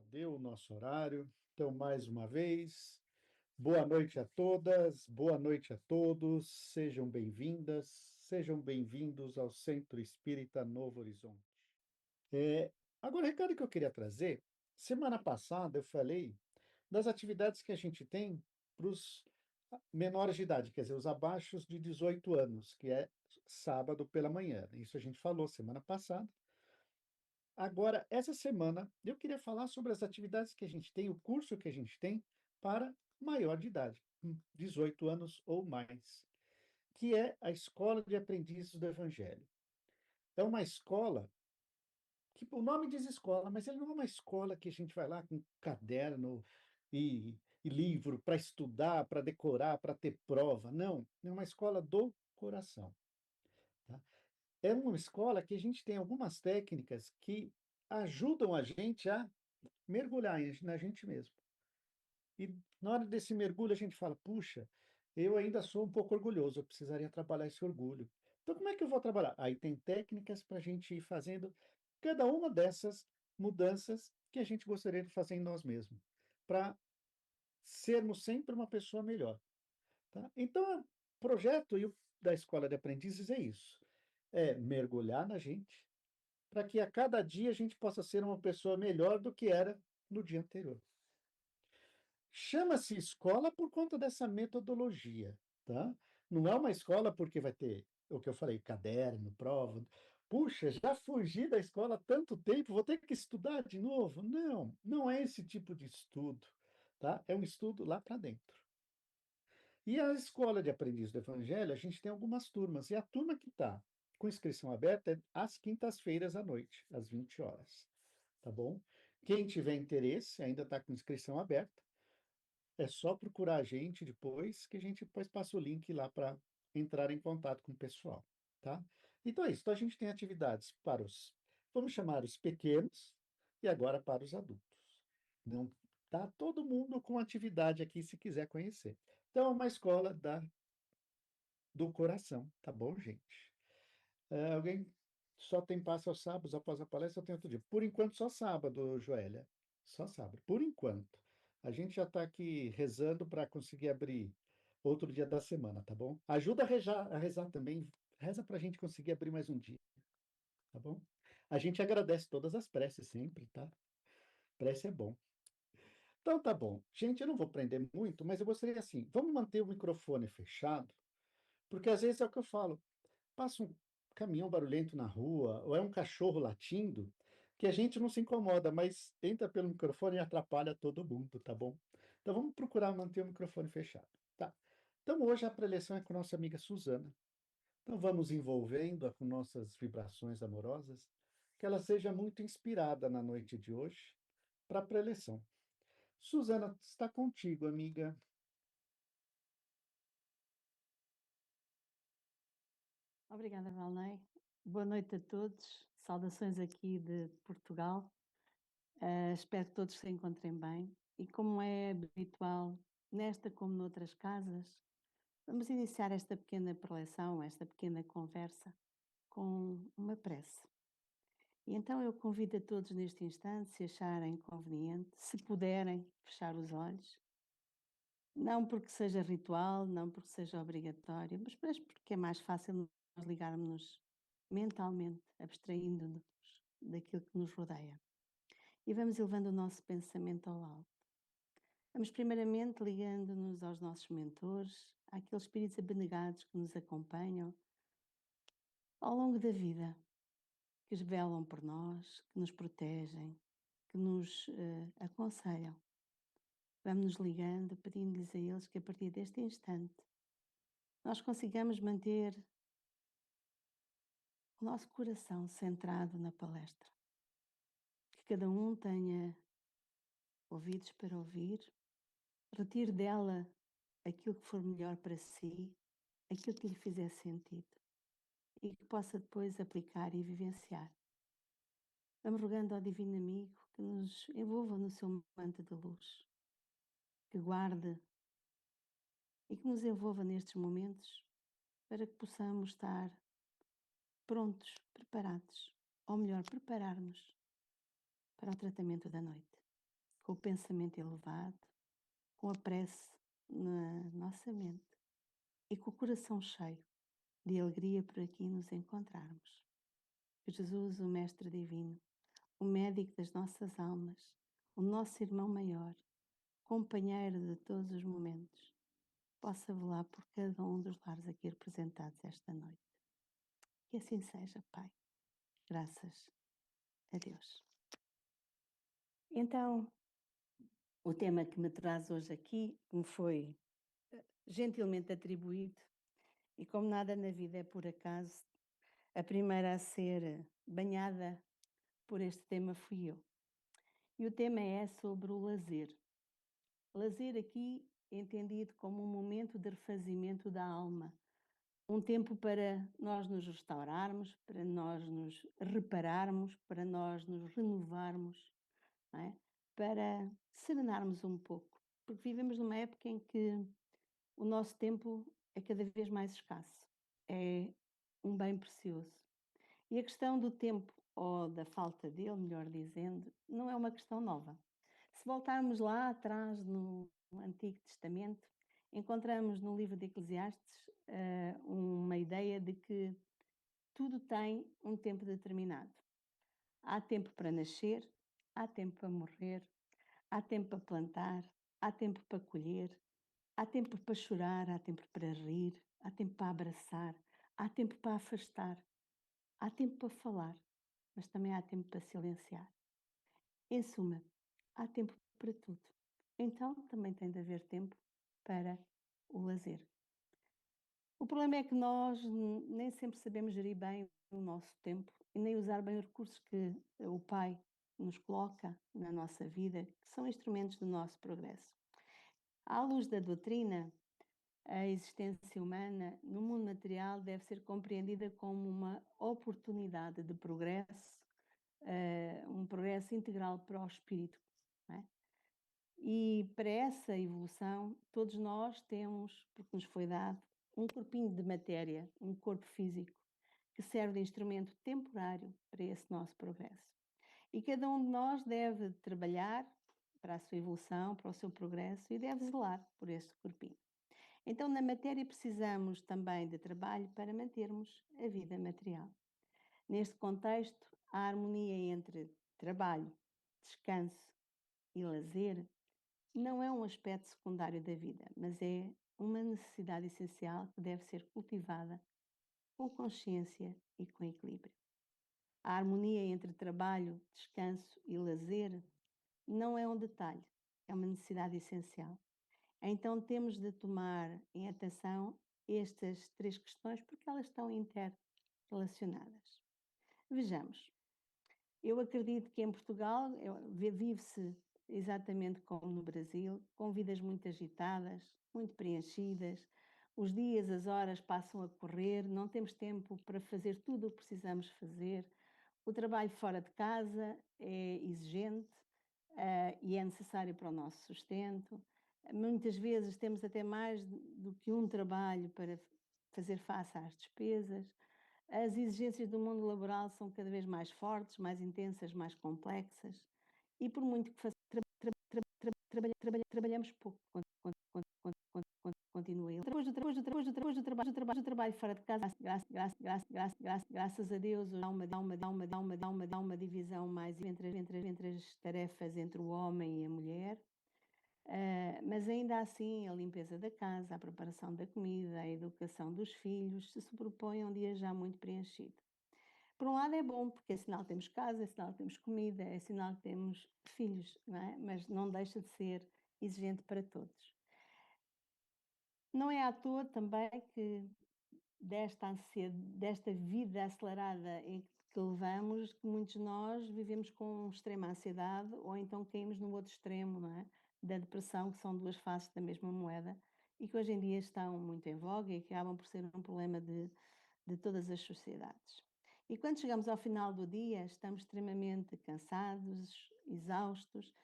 Deu o nosso horário. Então, mais uma vez, boa noite a todas, boa noite a todos, sejam bem-vindas, sejam bem-vindos ao Centro Espírita Novo Horizonte. Agora, o recado que eu queria trazer, semana passada eu falei das atividades que a gente tem para os menores de idade, quer dizer, os abaixo de 18 anos, que é sábado pela manhã. Isso a gente falou semana passada. Agora, essa semana, eu queria falar sobre as atividades que a gente tem, o curso que a gente tem para maior de idade, 18 anos ou mais, que é a Escola de Aprendizes do Evangelho. É uma escola que o nome diz escola, mas ele não é uma escola que a gente vai lá com caderno e livro para estudar, para decorar, para ter prova. Não, é uma escola do coração. Tá? É uma escola que a gente tem algumas técnicas que ajudam a gente a mergulhar na gente mesmo. E na hora desse mergulho, a gente fala: puxa, eu ainda sou um pouco orgulhoso, eu precisaria trabalhar esse orgulho. Então, como é que eu vou trabalhar? Aí tem técnicas para a gente ir fazendo cada uma dessas mudanças que a gente gostaria de fazer em nós mesmos, para sermos sempre uma pessoa melhor. Tá? Então, o projeto da Escola de Aprendizes é isso: é mergulhar na gente, para que a cada dia a gente possa ser uma pessoa melhor do que era no dia anterior. Chama-se escola por conta dessa metodologia, tá? Não é uma escola porque vai ter o que eu falei, caderno, prova. Puxa, já fugi da escola há tanto tempo, vou ter que estudar de novo. Não, não é esse tipo de estudo, tá? É um estudo lá para dentro. E a escola de aprendiz do Evangelho, a gente tem algumas turmas, e a turma que está com inscrição aberta é às quintas-feiras à noite, às 20 horas, tá bom? Quem tiver interesse, ainda está com inscrição aberta, é só procurar a gente depois, que a gente depois passa o link lá para entrar em contato com o pessoal, tá? Então é isso. Então a gente tem atividades para vamos chamar os pequenos, e agora para os adultos. Não tá todo mundo com atividade aqui se quiser conhecer. Então é uma escola do coração, tá bom, gente? Alguém só tem passe aos sábados após a palestra, eu tenho outro dia. Por enquanto, só sábado, Joélia. Só sábado, por enquanto. A gente já está aqui rezando para conseguir abrir outro dia da semana, tá bom? Ajuda a rezar também. Reza para a gente conseguir abrir mais um dia, tá bom? A gente agradece todas as preces sempre, tá? Prece é bom. Então tá bom. Gente, eu não vou prender muito, mas eu gostaria assim, vamos manter o microfone fechado, porque às vezes é o que eu falo. Passa um caminhão barulhento na rua, ou é um cachorro latindo, que a gente não se incomoda, mas entra pelo microfone e atrapalha todo mundo, tá bom? Então vamos procurar manter o microfone fechado, tá? Então hoje a preleção é com nossa amiga Suzana. Então vamos envolvendo-a com nossas vibrações amorosas, que ela seja muito inspirada na noite de hoje para a preleção. Suzana, está contigo, amiga. Obrigada, Valnei. Boa noite a todos. Saudações aqui de Portugal. Espero que todos se encontrem bem. E como é habitual, nesta como noutras casas, vamos iniciar esta pequena preleção, esta pequena conversa, com uma prece. E então eu convido a todos neste instante, se acharem conveniente, se puderem, fechar os olhos. Não porque seja ritual, não porque seja obrigatório, mas porque é mais fácil nós ligarmos-nos mentalmente, abstraindo-nos daquilo que nos rodeia. E vamos elevando o nosso pensamento ao alto. Vamos primeiramente ligando-nos aos nossos mentores, àqueles espíritos abnegados que nos acompanham ao longo da vida, que velam por nós, que nos protegem, que nos aconselham. Vamos nos ligando, pedindo-lhes a eles que a partir deste instante nós consigamos manter o nosso coração centrado na palestra. Que cada um tenha ouvidos para ouvir, retire dela aquilo que for melhor para si, aquilo que lhe fizer sentido e que possa depois aplicar e vivenciar. Vamos rogando ao Divino Amigo que nos envolva no seu manto de luz, que guarde e que nos envolva nestes momentos para que possamos estar prontos, preparados, ou melhor, preparar-nos para o tratamento da noite. com o pensamento elevado, com a prece na nossa mente e com o coração cheio de alegria por aqui nos encontrarmos. Que Jesus, o Mestre Divino, o médico das nossas almas, o nosso irmão maior, companheiro de todos os momentos, possa velar por cada um dos lares aqui representados esta noite. Que assim seja, Pai. Graças a Deus. Então, o tema que me traz hoje aqui, me foi gentilmente atribuído, e como nada na vida é por acaso, a primeira a ser banhada por este tema fui eu. E o tema é sobre o lazer. Lazer aqui entendido como um momento de refazimento da alma, um tempo para nós nos restaurarmos, para nós nos repararmos, para nós nos renovarmos, não é? Para serenarmos um pouco, porque vivemos numa época em que o nosso tempo é cada vez mais escasso, é um bem precioso. E a questão do tempo, ou da falta dele, melhor dizendo, não é uma questão nova. Se voltarmos lá atrás no Antigo Testamento, encontramos no livro de Eclesiastes uma ideia de que tudo tem um tempo determinado. Há tempo para nascer, há tempo para morrer, há tempo para plantar, há tempo para colher, há tempo para chorar, há tempo para rir, há tempo para abraçar, há tempo para afastar, há tempo para falar, mas também há tempo para silenciar. Em suma, há tempo para tudo. Então também tem de haver tempo para o lazer. O problema é que nós nem sempre sabemos gerir bem o nosso tempo e nem usar bem os recursos que o Pai nos coloca na nossa vida, que são instrumentos do nosso progresso. À luz da doutrina, a existência humana no mundo material deve ser compreendida como uma oportunidade de progresso, um progresso integral para o espírito, não é? E para essa evolução, todos nós temos, porque nos foi dado, um corpinho de matéria, um corpo físico, que serve de instrumento temporário para esse nosso progresso. E cada um de nós deve trabalhar para a sua evolução, para o seu progresso e deve zelar por este corpinho. Então, na matéria, precisamos também de trabalho para mantermos a vida material. Neste contexto, a harmonia entre trabalho, descanso e lazer não é um aspecto secundário da vida, mas é uma necessidade essencial que deve ser cultivada com consciência e com equilíbrio. A harmonia entre trabalho, descanso e lazer não é um detalhe, é uma necessidade essencial. Então temos de tomar em atenção estas três questões porque elas estão interrelacionadas. Vejamos, eu acredito que em Portugal vive-se exatamente como no Brasil, com vidas muito agitadas, muito preenchidas. Os dias, as horas passam a correr, não temos tempo para fazer tudo o que precisamos fazer. O trabalho fora de casa é exigente, e é necessário para o nosso sustento. Muitas vezes temos até mais do que um trabalho para fazer face às despesas. As exigências do mundo laboral são cada vez mais fortes, mais intensas, mais complexas, e por muito que trabalhamos pouco, continua ele. Depois do trabalho fora de casa, graças a Deus, dá uma divisão mais entre as tarefas entre o homem e a mulher. Mas ainda assim, a limpeza da casa, a preparação da comida, a educação dos filhos se sobrepõem a um dia já muito preenchido. Por um lado é bom, porque é sinal que temos casa, é sinal que temos comida, é sinal que temos filhos, não é? Mas não deixa de ser exigente para todos. Não é à toa também que desta vida acelerada que levamos, que muitos de nós vivemos com extrema ansiedade ou então caímos no outro extremo, não é? Da depressão, que são duas faces da mesma moeda e que hoje em dia estão muito em voga e que acabam por ser um problema de todas as sociedades. E quando chegamos ao final do dia, estamos extremamente cansados, exaustos,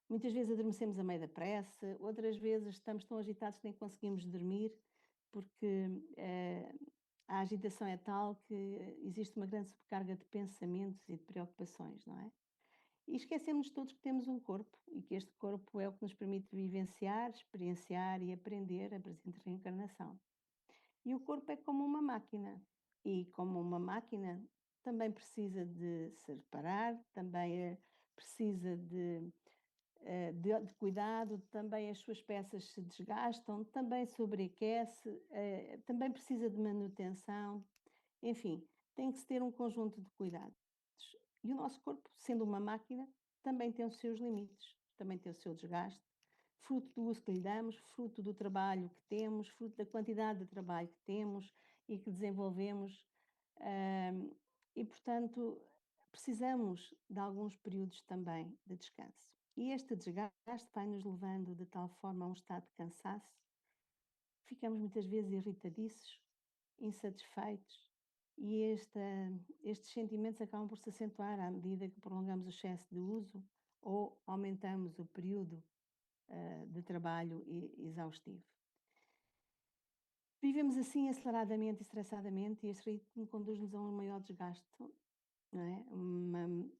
muitas vezes adormecemos a meio da pressa, outras vezes estamos tão agitados que nem conseguimos dormir, porque a agitação é tal que existe uma grande sobrecarga de pensamentos e de preocupações, não é? E esquecemos todos que temos um corpo e que este corpo é o que nos permite vivenciar, experienciar e aprender a presente reencarnação. E o corpo é como uma máquina, e como uma máquina também precisa de se reparar, também precisa de cuidado, também as suas peças se desgastam, também sobreaquece, também precisa de manutenção, enfim, tem que se ter um conjunto de cuidados. E o nosso corpo, sendo uma máquina, também tem os seus limites, também tem o seu desgaste, fruto do uso que lhe damos, fruto do trabalho que temos, fruto da quantidade de trabalho que temos e que desenvolvemos. hum, e, portanto, precisamos de alguns períodos também de descanso. E este desgaste vai nos levando de tal forma a um estado de cansaço, ficamos muitas vezes irritadiços, insatisfeitos, e estes sentimentos acabam por se acentuar à medida que prolongamos o excesso de uso ou aumentamos o período de trabalho exaustivo. Vivemos assim aceleradamente e estressadamente, e este ritmo conduz-nos a um maior desgaste, não é? Um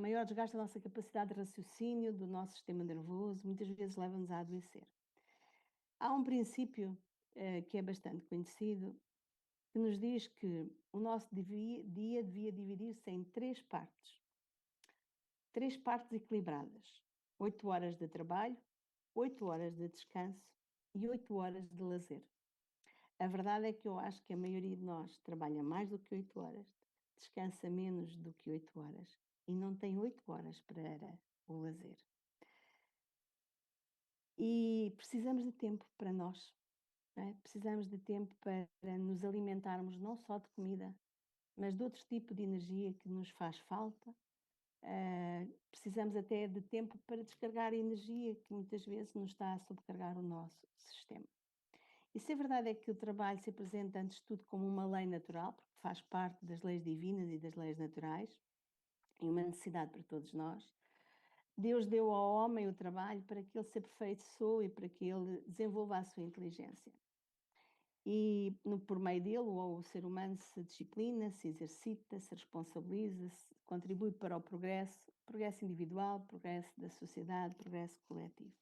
maior desgaste da nossa capacidade de raciocínio, do nosso sistema nervoso, muitas vezes leva-nos a adoecer. Há um princípio que é bastante conhecido, que nos diz que o nosso dia devia dividir-se em três partes equilibradas: 8 horas de trabalho, 8 horas de descanso e 8 horas de lazer. A verdade é que eu acho que a maioria de nós trabalha mais do que 8 horas, descansa menos do que 8 horas e não tem 8 horas para o lazer. E precisamos de tempo para nós, não é? Precisamos de tempo para nos alimentarmos não só de comida, mas de outro tipo de energia que nos faz falta. Precisamos até de tempo para descarregar a energia que muitas vezes nos está a sobrecarregar o nosso sistema. E se a verdade é que o trabalho se apresenta antes de tudo como uma lei natural, porque faz parte das leis divinas e das leis naturais, e uma necessidade para todos nós, Deus deu ao homem o trabalho para que ele se aperfeiçoe e para que ele desenvolva a sua inteligência. E por meio dele, o ser humano se disciplina, se exercita, se responsabiliza, contribui para o progresso individual, progresso da sociedade, progresso coletivo.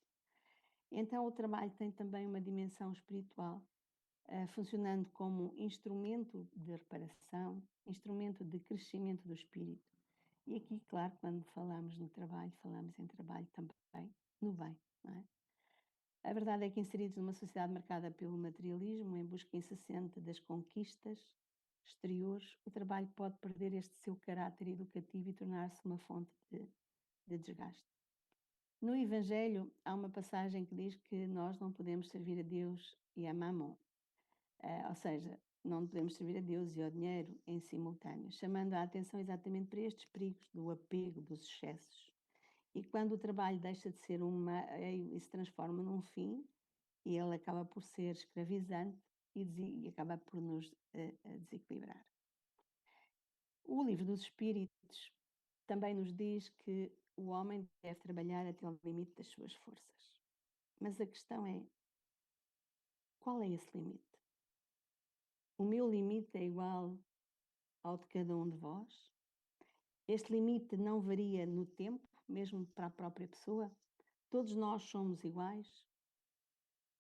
Então o trabalho tem também uma dimensão espiritual, funcionando como instrumento de reparação, instrumento de crescimento do espírito. E aqui, claro, quando falamos no trabalho, falamos em trabalho também no bem, não é? A verdade é que, inseridos numa sociedade marcada pelo materialismo, em busca incessante das conquistas exteriores, o trabalho pode perder este seu caráter educativo e tornar-se uma fonte de desgaste. No Evangelho, há uma passagem que diz que nós não podemos servir a Deus e a Mamon, ou seja, não podemos servir a Deus e ao dinheiro em simultâneo, chamando a atenção exatamente para estes perigos do apego, dos excessos. E quando o trabalho deixa de ser um meio e se transforma num fim, ele acaba por ser escravizante e acaba por nos desequilibrar. O Livro dos Espíritos também nos diz que o homem deve trabalhar até ao limite das suas forças. Mas a questão é, qual é esse limite? O meu limite é igual ao de cada um de vós? Este limite não varia no tempo, mesmo para a própria pessoa? Todos nós somos iguais?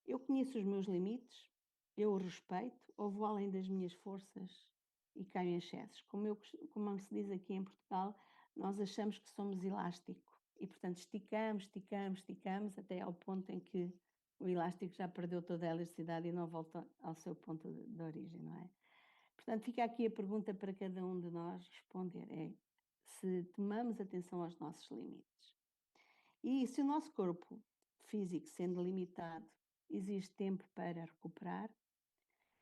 Eu conheço os meus limites, eu os respeito, ou vou além das minhas forças e caio em excessos? Como se diz aqui em Portugal, nós achamos que somos elástico e, portanto, esticamos até ao ponto em que o elástico já perdeu toda a elasticidade e não volta ao seu ponto de origem, não é? Portanto, fica aqui a pergunta para cada um de nós responder, é se tomamos atenção aos nossos limites. E se o nosso corpo físico, sendo limitado, existe tempo para recuperar,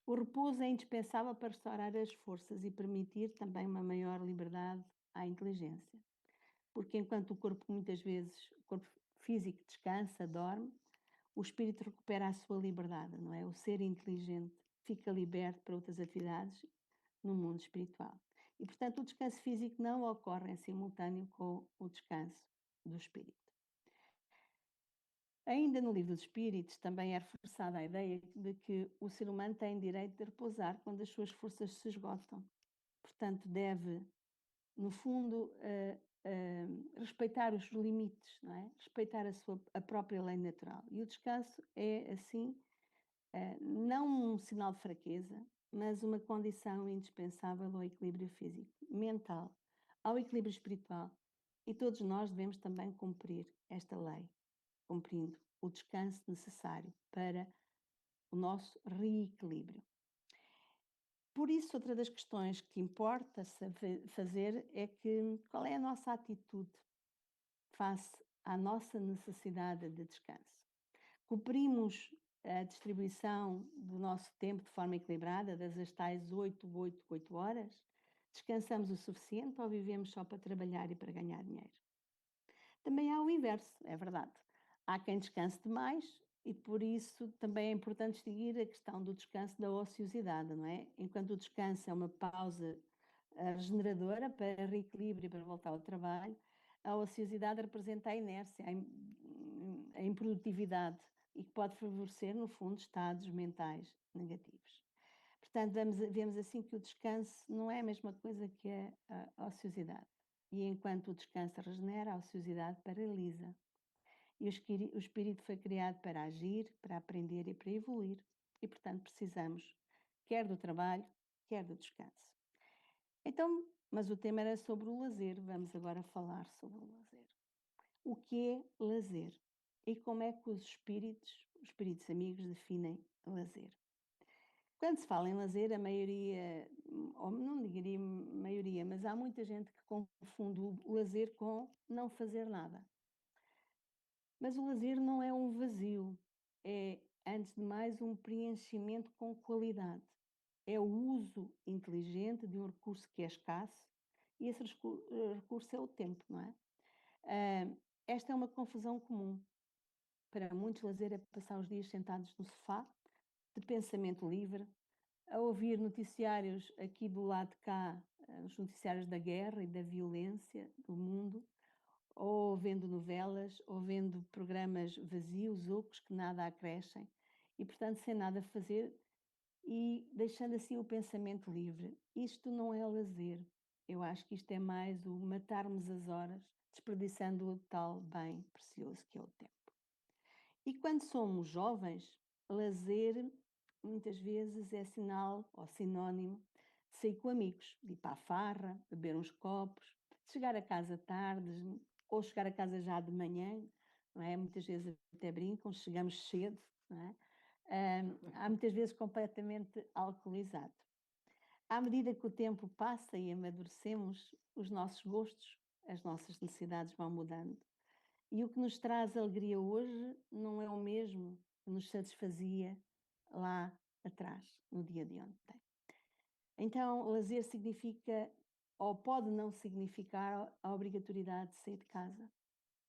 o repouso é indispensável para restaurar as forças e permitir também uma maior liberdade à inteligência. Porque enquanto o corpo muitas vezes, o corpo físico descansa, dorme, o espírito recupera a sua liberdade, não é? O ser inteligente fica liberto para outras atividades no mundo espiritual. E, portanto, o descanso físico não ocorre em simultâneo com o descanso do espírito. Ainda no Livro dos Espíritos também é reforçada a ideia de que o ser humano tem direito de repousar quando as suas forças se esgotam. Portanto, deve, no fundo, respeitar os limites, não é? Respeitar a própria lei natural. E o descanso é, assim, não um sinal de fraqueza, mas uma condição indispensável ao equilíbrio físico, mental, ao equilíbrio espiritual. E todos nós devemos também cumprir esta lei, cumprindo o descanso necessário para o nosso reequilíbrio. Por isso, outra das questões que importa fazer é que qual é a nossa atitude face à nossa necessidade de descanso? Cumprimos a distribuição do nosso tempo de forma equilibrada, das tais 8 horas? Descansamos o suficiente ou vivemos só para trabalhar e para ganhar dinheiro? Também há o inverso, é verdade. Há quem descanse demais e por isso também é importante distinguir a questão do descanso da ociosidade, não é? Enquanto o descanso é uma pausa regeneradora para reequilíbrio e para voltar ao trabalho, a ociosidade representa a inércia, a improdutividade e que pode favorecer, no fundo, estados mentais negativos. Portanto, vemos assim que o descanso não é a mesma coisa que a ociosidade. E enquanto o descanso regenera, a ociosidade paralisa. E o espírito foi criado para agir, para aprender e para evoluir. E, portanto, precisamos quer do trabalho, quer do descanso. Então, mas o tema era sobre o lazer. Vamos agora falar sobre o lazer. O que é lazer? E como é que os espíritos amigos, definem lazer? Quando se fala em lazer, a maioria, ou não diria maioria, mas há muita gente que confunde o lazer com não fazer nada. Mas o lazer não é um vazio, é, antes de mais, um preenchimento com qualidade. É o uso inteligente de um recurso que é escasso e esse recurso é o tempo, não é? Esta é uma confusão comum. Para muitos, lazer é passar os dias sentados no sofá, de pensamento livre, a ouvir noticiários aqui do lado de cá, os noticiários da guerra e da violência do mundo, ou vendo novelas, ou vendo programas vazios, ocos, que nada acrescem, e portanto sem nada a fazer e deixando assim o pensamento livre. Isto não é lazer. Eu acho que isto é mais o matarmos as horas, desperdiçando o tal bem precioso que é o tempo. E quando somos jovens, lazer muitas vezes é sinal ou sinónimo de sair com amigos, de ir para a farra, beber uns copos, de chegar a casa tarde ou chegar a casa já de manhã, não é? Muitas vezes até brincam, chegamos cedo, não é? Há muitas vezes completamente alcoolizado. À medida que o tempo passa e amadurecemos, os nossos gostos, as nossas necessidades vão mudando. E o que nos traz alegria hoje não é o mesmo que nos satisfazia lá atrás, no dia de ontem. Então, lazer significa, ou pode não significar, a obrigatoriedade de sair de casa.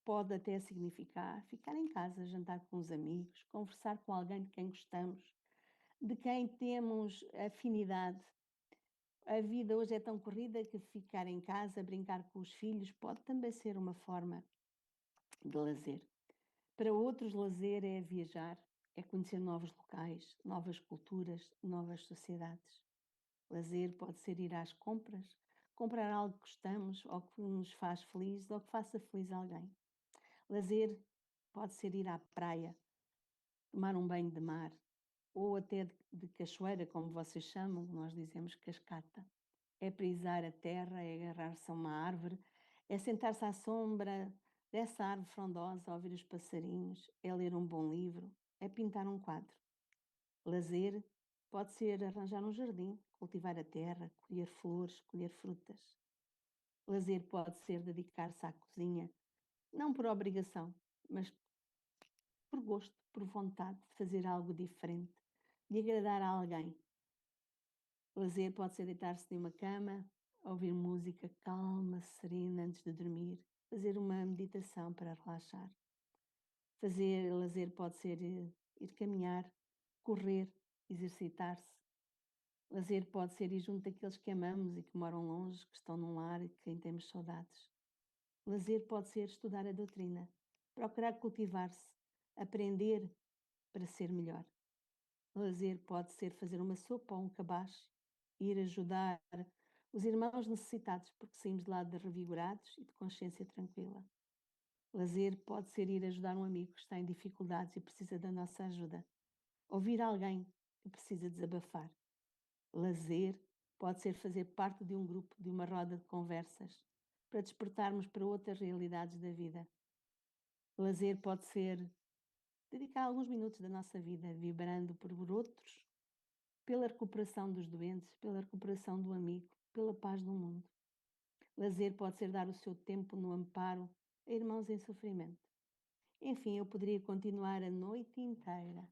Pode até significar ficar em casa, jantar com os amigos, conversar com alguém de quem gostamos, de quem temos afinidade. A vida hoje é tão corrida que ficar em casa, brincar com os filhos, pode também ser uma forma de lazer. Para outros, lazer é viajar, é conhecer novos locais, novas culturas, novas sociedades. Lazer pode ser ir às compras, comprar algo que gostamos ou que nos faz felizes ou que faça feliz alguém. Lazer pode ser ir à praia, tomar um banho de mar ou até de cachoeira, como vocês chamam, nós dizemos cascata. É prisar a terra, é agarrar-se a uma árvore, é sentar-se à sombra dessa árvore frondosa, ouvir os passarinhos, é ler um bom livro, é pintar um quadro. Lazer pode ser arranjar um jardim, cultivar a terra, colher flores, colher frutas. Lazer pode ser dedicar-se à cozinha, não por obrigação, mas por gosto, por vontade de fazer algo diferente, de agradar a alguém. Lazer pode ser deitar-se em uma cama, ouvir música calma, serena antes de dormir, fazer uma meditação para relaxar. Fazer lazer pode ser ir caminhar, correr, exercitar-se. Lazer pode ser ir junto daqueles que amamos e que moram longe, que estão num lar e de quem temos saudades. Lazer pode ser estudar a doutrina, procurar cultivar-se, aprender para ser melhor. Lazer pode ser fazer uma sopa ou um cabaz, ir ajudar Os irmãos necessitados, porque saímos de lado de revigorados e de consciência tranquila. Lazer pode ser ir ajudar um amigo que está em dificuldades e precisa da nossa ajuda. Ouvir alguém que precisa desabafar. Lazer pode ser fazer parte de um grupo, de uma roda de conversas, para despertarmos para outras realidades da vida. Lazer pode ser dedicar alguns minutos da nossa vida vibrando por outros, pela recuperação dos doentes, pela recuperação do amigo, pela paz do mundo. Lazer pode ser dar o seu tempo no amparo a irmãos em sofrimento. Enfim, eu poderia continuar a noite inteira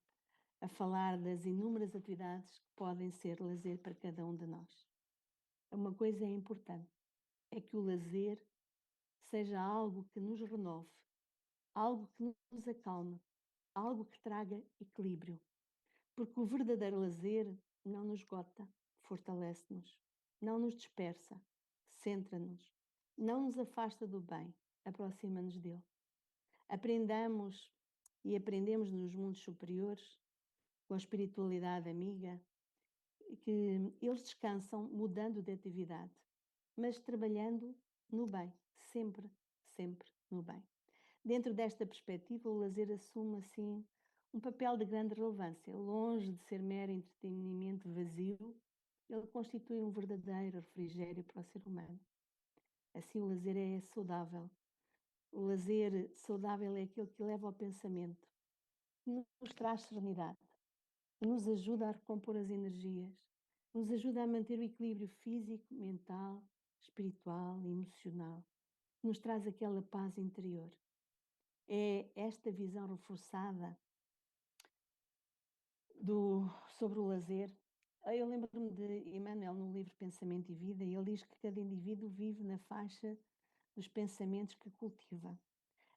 a falar das inúmeras atividades que podem ser lazer para cada um de nós. Uma coisa é importante, é que o lazer seja algo que nos renove, algo que nos acalme, algo que traga equilíbrio. Porque o verdadeiro lazer não nos esgota, fortalece-nos, não nos dispersa, centra-nos, não nos afasta do bem, aproxima-nos dele. Aprendamos e aprendemos nos mundos superiores, com a espiritualidade amiga, que eles descansam mudando de atividade, mas trabalhando no bem, sempre, sempre no bem. Dentro desta perspectiva, o lazer assume, assim, um papel de grande relevância. Longe de ser mero entretenimento vazio, ele constitui um verdadeiro refrigério para o ser humano. Assim, o lazer é saudável. O lazer saudável é aquele que leva ao pensamento, que nos traz serenidade, que nos ajuda a recompor as energias, nos ajuda a manter o equilíbrio físico, mental, espiritual e emocional, que nos traz aquela paz interior. É esta visão reforçada sobre o lazer. Eu lembro-me de Emmanuel no livro Pensamento e Vida, e ele diz que cada indivíduo vive na faixa dos pensamentos que cultiva.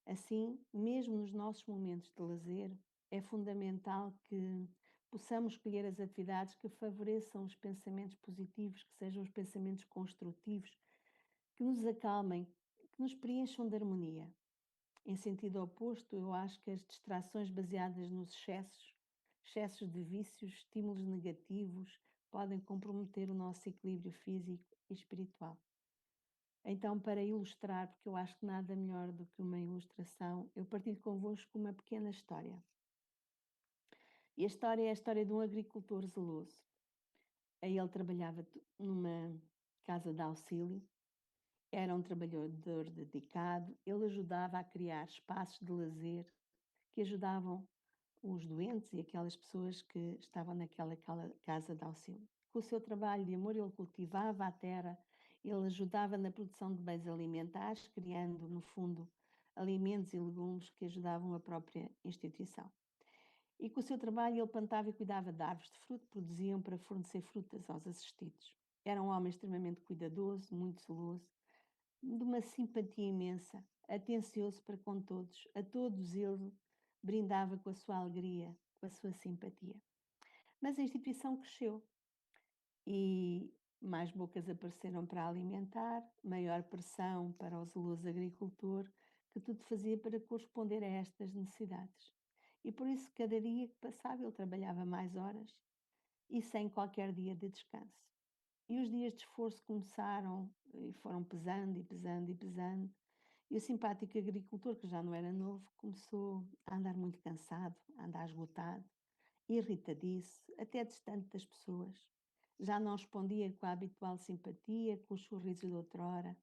Assim, mesmo nos nossos momentos de lazer, é fundamental que possamos escolher as atividades que favoreçam os pensamentos positivos, que sejam os pensamentos construtivos, que nos acalmem, que nos preencham de harmonia. Em sentido oposto, eu acho que as distrações baseadas nos excessos de vícios, estímulos negativos, podem comprometer o nosso equilíbrio físico e espiritual. Então, para ilustrar, porque eu acho que nada melhor do que uma ilustração, eu partilho convosco uma pequena história. E a história é a história de um agricultor zeloso. Aí ele trabalhava numa casa de auxílio, era um trabalhador dedicado, ele ajudava a criar espaços de lazer que ajudavam os doentes e aquelas pessoas que estavam naquela casa de auxílio. Com o seu trabalho de amor, ele cultivava a terra, ele ajudava na produção de bens alimentares, criando, no fundo, alimentos e legumes que ajudavam a própria instituição. E com o seu trabalho, ele plantava e cuidava de árvores de fruto, que produziam para fornecer frutas aos assistidos. Era um homem extremamente cuidadoso, muito zeloso, de uma simpatia imensa, atencioso para com todos. A todos ele brindava com a sua alegria, com a sua simpatia. Mas a instituição cresceu e mais bocas apareceram para alimentar, maior pressão para o zeloso agricultor, que tudo fazia para corresponder a estas necessidades. E por isso, cada dia que passava, ele trabalhava mais horas e sem qualquer dia de descanso. E os dias de esforço começaram e foram pesando e pesando e pesando. E o simpático agricultor, que já não era novo, começou a andar muito cansado, a andar esgotado, irritadiço, até distante das pessoas. Já não respondia com a habitual simpatia, com os sorrisos de outrora.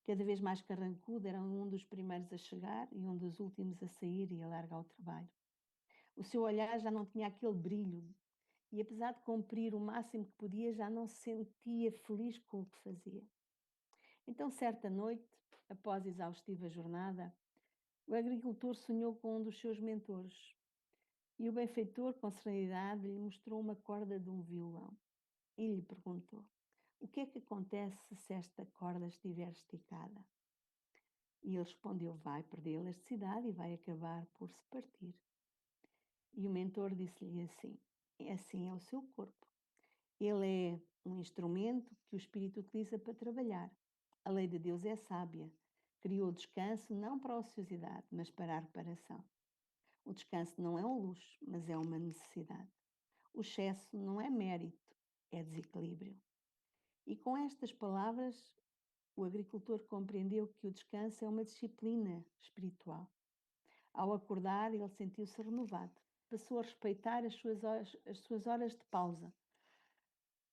Cada vez mais carrancudo, era um dos primeiros a chegar e um dos últimos a sair e a largar o trabalho. O seu olhar já não tinha aquele brilho e, apesar de cumprir o máximo que podia, já não se sentia feliz com o que fazia. Então, certa noite, após a exaustiva jornada, o agricultor sonhou com um dos seus mentores e o benfeitor, com serenidade, lhe mostrou uma corda de um violão e lhe perguntou: o que é que acontece se esta corda estiver esticada? E ele respondeu: vai perder a elasticidade e vai acabar por se partir. E o mentor disse-lhe assim: assim é o seu corpo. Ele é um instrumento que o espírito utiliza para trabalhar. A lei de Deus é sábia. Criou o descanso não para a ociosidade, mas para a reparação. O descanso não é um luxo, mas é uma necessidade. O excesso não é mérito, é desequilíbrio. E com estas palavras, o agricultor compreendeu que o descanso é uma disciplina espiritual. Ao acordar, ele sentiu-se renovado. Passou a respeitar as suas horas de pausa.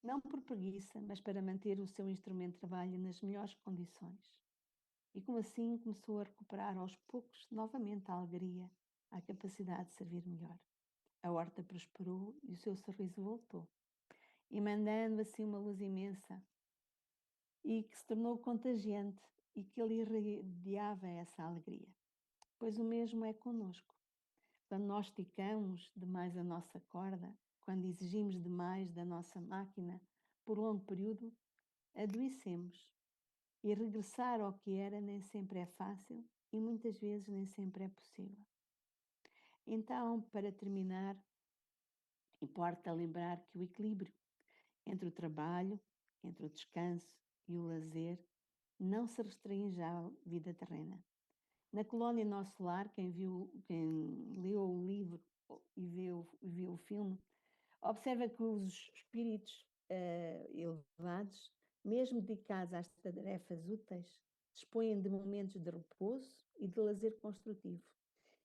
Não por preguiça, mas para manter o seu instrumento de trabalho nas melhores condições. E como assim começou a recuperar aos poucos novamente a alegria, a capacidade de servir melhor. A horta prosperou e o seu sorriso voltou, emanando assim uma luz imensa e que se tornou contagiante e que ele irradiava essa alegria. Pois o mesmo é conosco. Quando nós esticamos demais a nossa corda, quando exigimos demais da nossa máquina por longo período, adoecemos. E regressar ao que era nem sempre é fácil e muitas vezes nem sempre é possível. Então, para terminar, importa lembrar que o equilíbrio entre o trabalho, entre o descanso e o lazer não se restringe à vida terrena. Na colónia Nosso Lar, quem leu o livro e viu o filme, observa que os espíritos elevados, mesmo dedicados às tarefas úteis, dispõem de momentos de repouso e de lazer construtivo,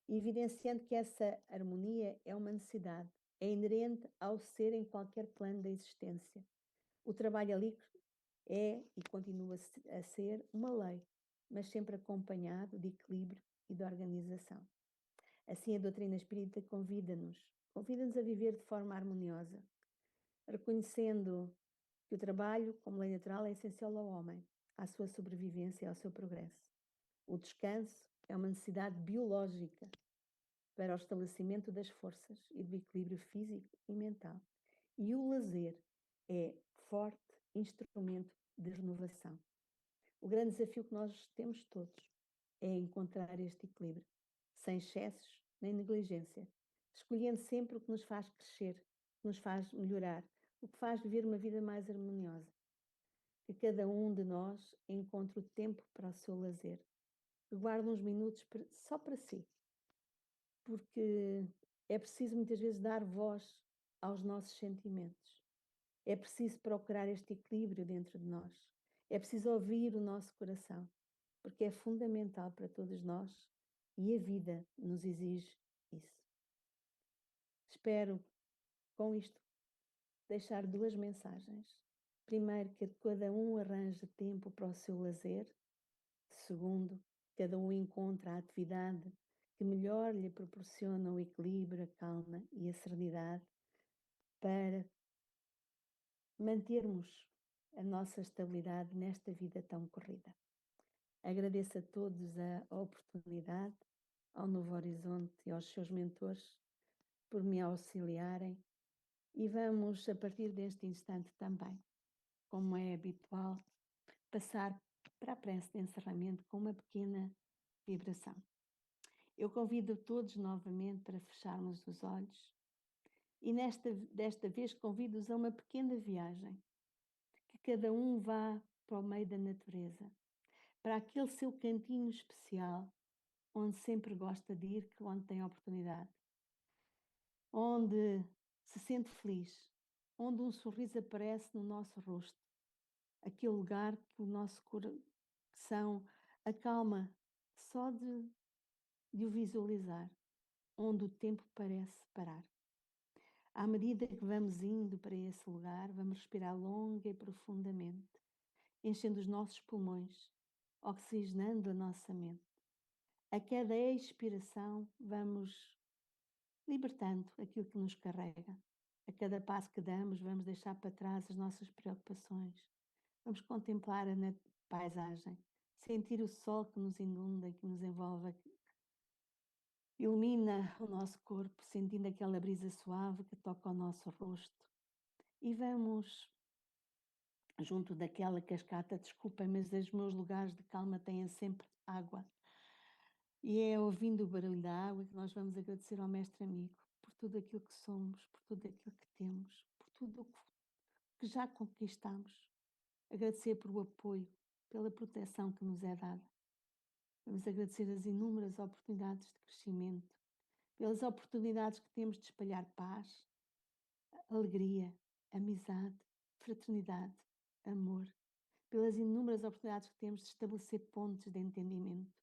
evidenciando que essa harmonia é uma necessidade, é inerente ao ser em qualquer plano da existência. O trabalho ali é e continua a ser uma lei, mas sempre acompanhado de equilíbrio e de organização. Assim, a doutrina espírita convida-nos a viver de forma harmoniosa, reconhecendo que o trabalho, como lei natural, é essencial ao homem, à sua sobrevivência e ao seu progresso. O descanso é uma necessidade biológica para o estabelecimento das forças e do equilíbrio físico e mental. E o lazer é forte instrumento de renovação. O grande desafio que nós temos todos é encontrar este equilíbrio, sem excessos nem negligência, escolhendo sempre o que nos faz crescer, o que nos faz melhorar, o que faz viver uma vida mais harmoniosa. Que cada um de nós encontre o tempo para o seu lazer, que guarde uns minutos só para si, porque é preciso muitas vezes dar voz aos nossos sentimentos. É preciso procurar este equilíbrio dentro de nós. É preciso ouvir o nosso coração, porque é fundamental para todos nós e a vida nos exige isso. Espero, com isto, deixar duas mensagens. Primeiro, que cada um arranje tempo para o seu lazer. Segundo, cada um encontra a atividade que melhor lhe proporciona o equilíbrio, a calma e a serenidade para mantermos a nossa estabilidade nesta vida tão corrida. Agradeço a todos a oportunidade, ao Novo Horizonte e aos seus mentores por me auxiliarem e vamos, a partir deste instante também, como é habitual, passar para a prece de encerramento com uma pequena vibração. Eu convido todos novamente para fecharmos os olhos e desta vez convido-os a uma pequena viagem, que cada um vá para o meio da natureza, para aquele seu cantinho especial, onde sempre gosta de ir, onde tem oportunidade, onde se sente feliz, onde um sorriso aparece no nosso rosto, aquele lugar que o nosso coração acalma só de o visualizar, onde o tempo parece parar. À medida que vamos indo para esse lugar, vamos respirar longa e profundamente, enchendo os nossos pulmões, oxigenando a nossa mente. A cada expiração, vamos libertando aquilo que nos carrega. A cada passo que damos, vamos deixar para trás as nossas preocupações. Vamos contemplar a paisagem, sentir o sol que nos inunda, que nos envolve, ilumina o nosso corpo, sentindo aquela brisa suave que toca o nosso rosto. E vamos junto daquela cascata, desculpem, mas os meus lugares de calma têm sempre água. E é ouvindo o barulho da água que nós vamos agradecer ao Mestre Amigo por tudo aquilo que somos, por tudo aquilo que temos, por tudo o que já conquistamos. Agradecer por o apoio, pela proteção que nos é dada. Vamos agradecer as inúmeras oportunidades de crescimento, pelas oportunidades que temos de espalhar paz, alegria, amizade, fraternidade, amor, pelas inúmeras oportunidades que temos de estabelecer pontes de entendimento.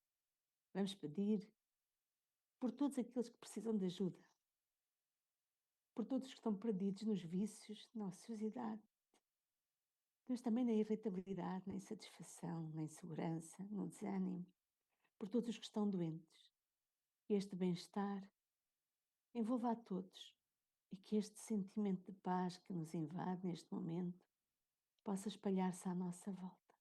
Vamos pedir por todos aqueles que precisam de ajuda, por todos que estão perdidos nos vícios, na ociosidade, mas também na irritabilidade, na insatisfação, na insegurança, no desânimo, por todos os que estão doentes. Que este bem-estar envolva a todos e que este sentimento de paz que nos invade neste momento possa espalhar-se à nossa volta,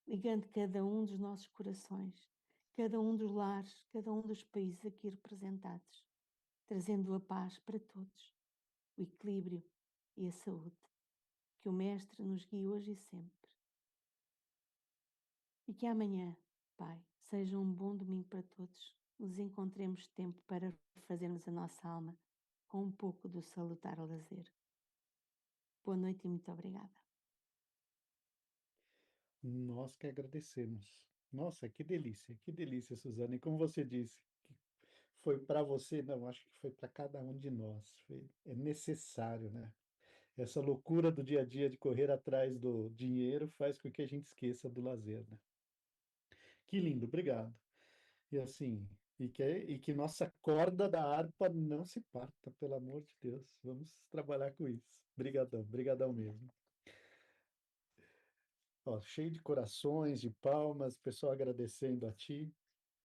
ligando cada um dos nossos corações, cada um dos lares, cada um dos países aqui representados, trazendo a paz para todos, o equilíbrio e a saúde. Que o Mestre nos guie hoje e sempre. E que amanhã, Pai, seja um bom domingo para todos. Nos encontremos tempo para fazermos a nossa alma com um pouco do salutar lazer. Boa noite e muito obrigada. Nós que agradecemos. Nossa, que delícia, Suzana. E como você disse, que foi para você, não, acho que foi para cada um de nós. É necessário, né? Essa loucura do dia a dia de correr atrás do dinheiro faz com que a gente esqueça do lazer, né? Que lindo, obrigado. E assim, e que nossa corda da harpa não se parta, pelo amor de Deus. Vamos trabalhar com isso. Brigadão, brigadão mesmo. Ó, cheio de corações, de palmas, pessoal agradecendo a ti.